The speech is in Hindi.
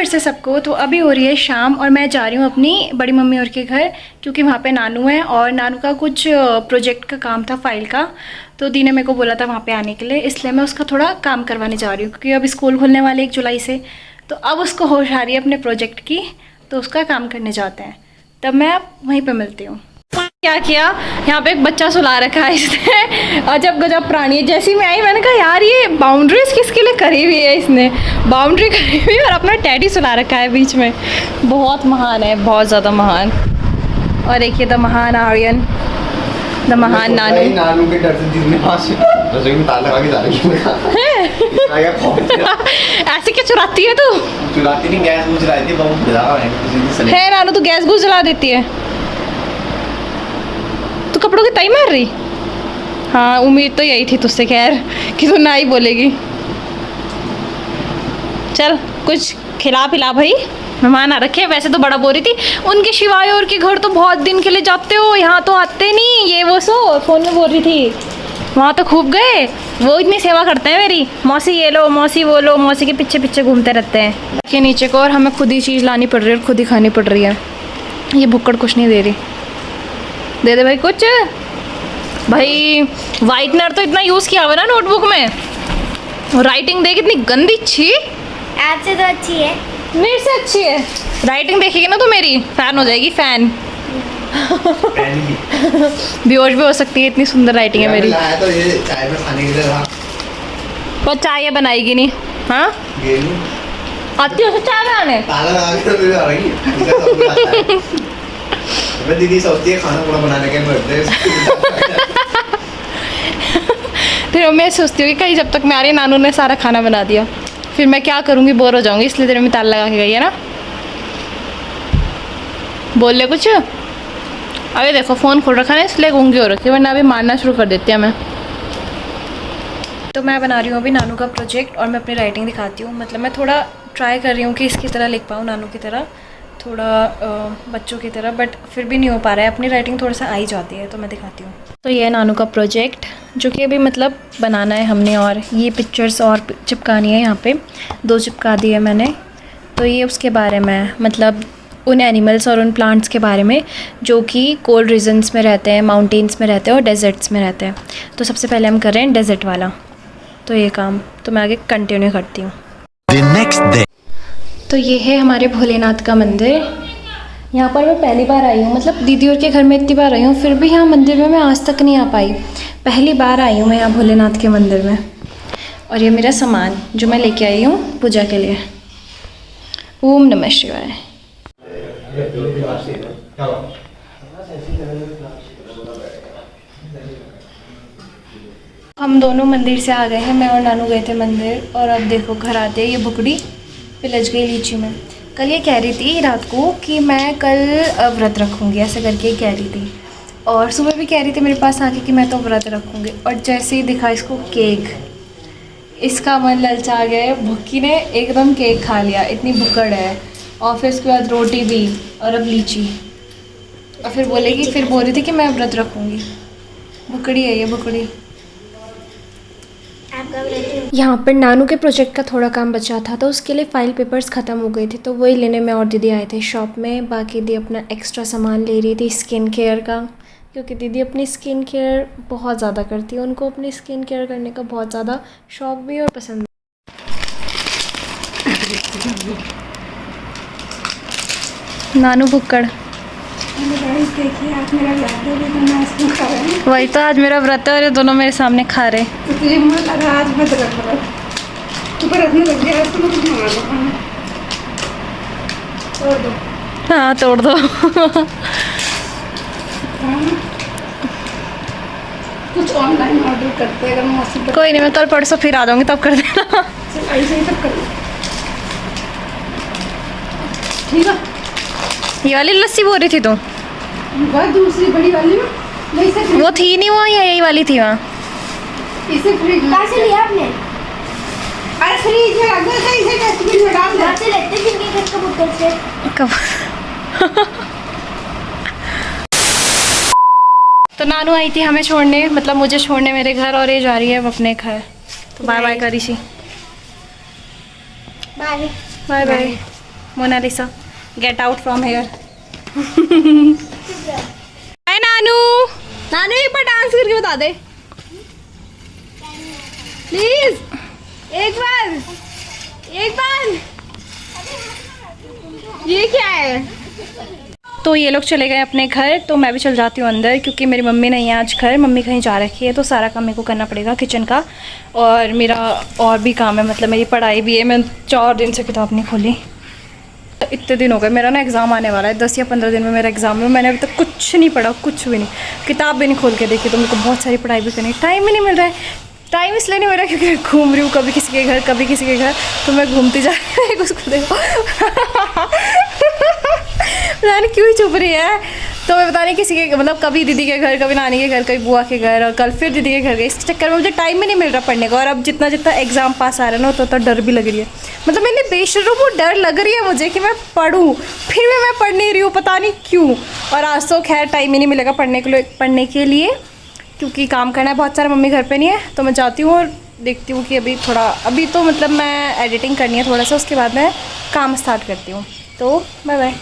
से सबको। तो अभी हो रही है शाम और मैं जा रही हूँ अपनी बड़ी मम्मी और के घर, क्योंकि वहाँ पे नानू है और नानू का कुछ प्रोजेक्ट का काम था, फाइल का। तो दी ने मेरे को बोला था वहाँ पे आने के लिए, इसलिए मैं उसका थोड़ा काम करवाने जा रही हूँ, क्योंकि अब स्कूल खुलने वाले 1 जुलाई से। तो अब उसको होश आ रही है अपने प्रोजेक्ट की, तो उसका काम करने जाते हैं। तब मैं अब वहीं पर मिलती हूँ। क्या किया, यहाँ पे एक बच्चा सुला रखा है इसने, अजब गजब प्राणी है। जैसी मैं आई मैंने कहा यार ये बाउंड्रीज किसके लिए करी हुई है, इसने बाउंड्री करी हुई है और अपना टैडी सुला रखा है बीच में। बहुत महान है, बहुत ज़्यादा महान। और देखिए द महान आर्यन, द महान नानू। नानू के डर से जिसने रसोई में ताला लगा के जा रही है। ऐसे क्या चुराती है तू? चुराती नहीं, गैस बुझ रही थी, बहुत बुझा है नानू, तू गैस बुझ जला देती है। तू कपड़ों की तय मार रही? हाँ उम्मीद तो यही थी तुझसे खैर कि तू ना ही बोलेगी। चल कुछ खिला पिला भाई, मेहमान आ रखे। वैसे तो बड़ा बोल रही थी उनके शिवाय और के घर तो बहुत दिन के लिए जाते हो, यहाँ तो आते नहीं, ये वो सो फ़ोन में बोल रही थी। वहाँ तो खूब गए, वो इतनी सेवा करते हैं मेरी। मौसी ये लो, मौसी वो लो, मौसी के पीछे पीछे घूमते रहते हैं। के नीचे को और हमें खुद ही चीज़ लानी पड़ रही है और खुद ही खानी पड़ रही है। ये भुक्कड़ कुछ नहीं दे रही, दे दे भाई कुछ। भाई वाइटनर तो इतना यूज़ किया हुआ ना नोटबुक में, राइटिंग देख इतनी गंदी। छी आपसे तो अच्छी है, मेरे से अच्छी है। राइटिंग देखेगी ना तो मेरी फैन हो जाएगी, फैन। बेहोश भी हो सकती है, इतनी सुंदर राइटिंग है मेरी। तो ये चाय में खाने के लिए रहा। पर चाय ये बनाएगी नहीं। हाँ आती हो चाय बनाने? ताला लगा के तो आ रही है। मैं दीदी सोचती है खाना पूरा बनाने के बर्थडे। फिर मैं सोचती हूँ कि कहीं जब तक मैं आ रही नानू ने सारा खाना बना दिया, फिर मैं क्या करूँगी, बोर हो जाऊँगी, इसलिए तेरे में ताला लगा के गई है ना। बोल ले कुछ। अभी देखो फ़ोन खोल रखा है इसलिए गूंगी हो रखी है, वरना अभी मारना शुरू कर देती है मैं। तो मैं बना रही हूँ अभी नानू का प्रोजेक्ट और मैं अपनी राइटिंग दिखाती हूँ। मतलब मैं थोड़ा ट्राई कर रही हूँ कि इसकी तरह लिख पाऊँ, नानू की तरह, थोड़ा बच्चों की तरह, बट फिर भी नहीं हो पा रहा है। अपनी राइटिंग थोड़ा सा आ ही जाती है, तो मैं दिखाती हूँ। तो ये है नानू का प्रोजेक्ट जो कि अभी मतलब बनाना है हमने, और ये पिक्चर्स और चिपकानी है। यहाँ पे 2 चिपका दी है मैंने। तो ये उसके बारे में है, मतलब उन एनिमल्स और उन प्लांट्स के बारे में जो कि कोल्ड रीजन्स में रहते हैं, माउंटेन्स में रहते हैं और डेजर्ट्स में रहते हैं। तो सबसे पहले हम कर रहे हैं डेजर्ट वाला, तो ये काम तो मैं आगे कंटिन्यू करती हूँ। तो ये है हमारे भोलेनाथ का मंदिर। यहाँ पर मैं पहली बार आई हूँ, मतलब दीदी और के घर में इतनी बार आई हूँ, फिर भी यहाँ मंदिर में मैं आज तक नहीं आ पाई। पहली बार आई हूँ मैं यहाँ भोलेनाथ के मंदिर में। और ये मेरा सामान जो मैं लेके आई हूँ पूजा के लिए। ओम नमः शिवाय। हम दोनों मंदिर से आ गए हैं, मैं और नानू गए थे मंदिर, और अब देखो घर आते ये भुकड़ी पिलज गई लीची में। कल ये कह रही थी रात को कि मैं कल व्रत रखूँगी, ऐसे करके कह रही थी। और सुबह भी कह रही थी मेरे पास आके कि मैं तो व्रत रखूँगी। और जैसे ही दिखा इसको केक, इसका मन ललचा गया। भुक्की ने एकदम केक खा लिया, इतनी भुक्कड़ है। और फिर उसके बाद रोटी भी, और अब लीची। और फिर बोलेगी, फिर बोल रही थी कि मैं व्रत रखूँगी। भुकड़ी है ये, भुकड़ी। यहाँ पर नानू के प्रोजेक्ट का थोड़ा काम बचा था, तो उसके लिए फ़ाइल पेपर्स ख़त्म हो गए थे, तो वही लेने में और दीदी आए थे शॉप में। बाकी दी अपना एक्स्ट्रा सामान ले रही थी स्किन केयर का, क्योंकि दीदी अपनी स्किन केयर बहुत ज़्यादा करती है। उनको अपनी स्किन केयर करने का बहुत ज़्यादा शौक भी है और पसंद। नानू भुक्कड़। वही तो, आज मेरा व्रत है और ये दोनों मेरे सामने खा रहे। हाँ तोड़ दो। कुछ ऑनलाइन ऑर्डर करते हैं, अगर मौसम कोई नहीं, मैं कल परसों फिर आ जाऊंगी तब कर देना। ऐसे ही सब कर लो, ठीक है। ये वाली लस्सी बोल रही थी तू? वह दूसरी बड़ी वाली में नहीं, से वो थी नहीं वहाँ, या यही वाली थी वहाँ? इसे फ्रिज कहाँ से लिया आपने? अरे फ्रिज में रख दो, इसे डस्टबिन में डाल दो। कहाँ से लेते हैं जिनके घर का बोतल से? कब? तो नानू आई थी हमें छोड़ने, मतलब मुझे छोड़ने मेरे घर, और ये जा रही है अपने घर। तो बाय बाय करी सी। Bye bye bye. Monalisa, get out from here. Hi Nanu, Nanu एक बार डांस करके बता दे प्लीज, एक बार। ये क्या है? तो ये लोग चले गए अपने घर, तो मैं भी चल जाती हूँ अंदर, क्योंकि मेरी मम्मी नहीं है आज घर, मम्मी कहीं जा रखी है, तो सारा काम मेरे को करना पड़ेगा किचन का। और मेरा और भी काम है, मतलब मेरी पढ़ाई भी है। मैं 4 दिन से किताब नहीं खोली, इतने दिन हो गए। मेरा ना एग्ज़ाम आने वाला है, 10 या 15 दिन में मेरा एग्ज़ाम है। मैंने अभी तक कुछ नहीं पढ़ा, कुछ भी नहीं, किताब भी नहीं खोल के देखी। तो मेरे को बहुत सारी पढ़ाई भी करनी, टाइम ही नहीं मिल रहा है। टाइम इसलिए नहीं मिल रहा क्योंकि मैं घूम रही हूँ, कभी किसी के घर कभी किसी के घर, तो मैं घूमती जा रही हूँ। उसको देखो पता नहीं क्यों ही चुप रही है। तो मैं बता नहीं किसी के, मतलब कभी दीदी के घर, कभी नानी के घर, कभी बुआ के घर, और कल फिर दीदी के घर गई। इस चक्कर में मुझे टाइम ही नहीं मिल रहा पढ़ने का। और अब जितना जितना एग्ज़ाम पास आ रहा है ना, तो डर भी लग रही है। मतलब मैंने बेशर्म वो डर लग रही है मुझे कि मैं पढ़ूँ, फिर भी मैं पढ़ नहीं रही हूँ, पता नहीं क्यों। और आज तो खैर टाइम ही नहीं मिलेगा पढ़ने के लिए क्योंकि काम करना है बहुत सारा, मम्मी घर पे नहीं है। तो मैं जाती हूँ और देखती हूँ कि अभी तो मतलब मैं एडिटिंग करनी है थोड़ा सा, उसके बाद मैं काम स्टार्ट करती हूँ। तो बाय बाय।